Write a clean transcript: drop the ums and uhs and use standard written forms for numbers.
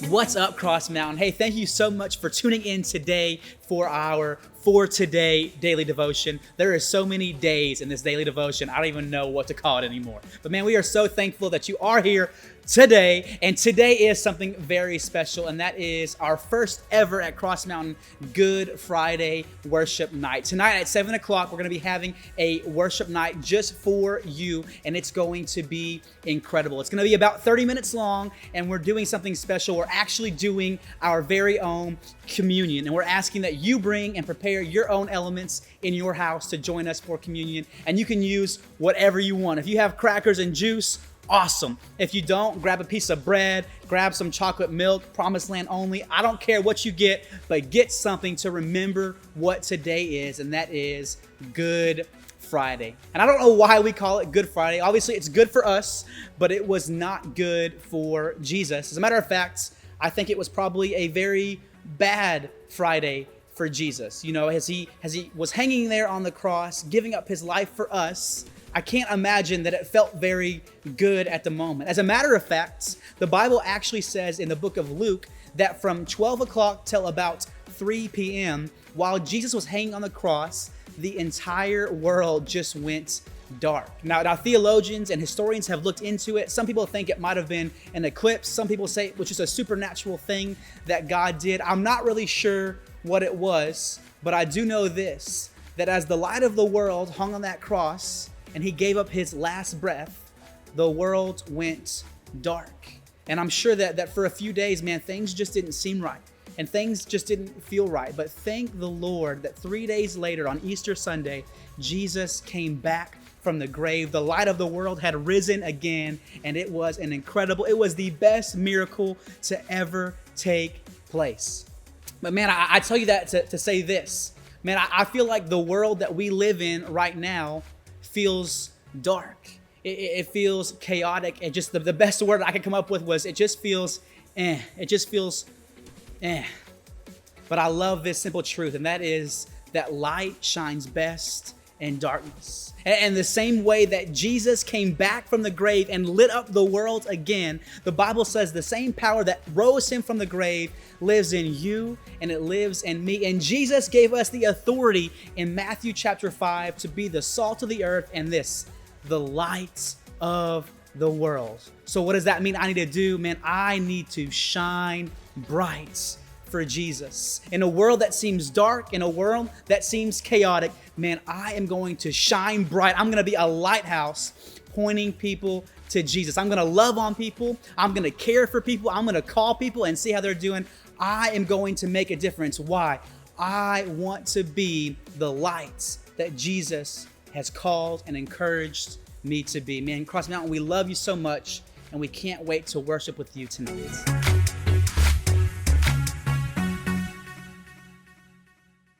What's up, Cross Mountain? Hey, thank you so much for tuning in today for our 4Today daily devotion. There are so many days in this daily devotion, I don't even know what to call it anymore. But man, we are so thankful that you are here today. And today is something very special, and that is our first ever at Cross Mountain Good Friday worship night. Tonight at 7 o'clock, we're going to be having a worship night just for you, and it's going to be incredible. It's going to be about 30 minutes long, and we're doing something special. We're actually doing our very own communion, and we're asking that you bring and prepare your own elements in your house to join us for communion, and you can use whatever you want. If you have crackers and juice, awesome. If you don't, grab a piece of bread, grab some chocolate milk, Promised Land only. I don't care what you get, but get something to remember what today is, and that is Good Friday. And I don't know why we call it Good Friday. Obviously, it's good for us, but it was not good for Jesus. As a matter of fact, I think it was probably a very bad Friday for Jesus. You know, as he was hanging there on the cross, giving up his life for us, I can't imagine that it felt very good at the moment. As a matter of fact, the Bible actually says in the book of Luke that from 12 o'clock till about 3 p.m., while Jesus was hanging on the cross, the entire world just went dark. Now, theologians and historians have looked into it. Some people think it might have been an eclipse. Some people say it was just a supernatural thing that God did. I'm not really sure what it was, but I do know this, that as the light of the world hung on that cross and he gave up his last breath, the world went dark. And I'm sure that for a few days, man, things just didn't seem right. And things just didn't feel right. But thank the Lord that 3 days later on Easter Sunday, Jesus came back from the grave. The light of the world had risen again, and it was the best miracle to ever take place. But man, I tell you that to say this. Man, I feel like the world that we live in right now feels dark. It feels chaotic. And just the best word I could come up with was it just feels It just feels But I love this simple truth, and that is that light shines best in darkness. And the same way that Jesus came back from the grave and lit up the world again, the Bible says the same power that rose him from the grave lives in you and it lives in me. And Jesus gave us the authority in Matthew chapter 5 to be the salt of the earth and the light of the world. So what does that mean I need to do? Man, I need to shine bright for Jesus. In a world that seems dark, in a world that seems chaotic, man, I am going to shine bright. I'm going to be a lighthouse pointing people to Jesus. I'm going to love on people. I'm going to care for people. I'm going to call people and see how they're doing. I am going to make a difference. Why? I want to be the light that Jesus has called and encouraged me to be. Man, Cross Mountain, we love you so much, and we can't wait to worship with you tonight.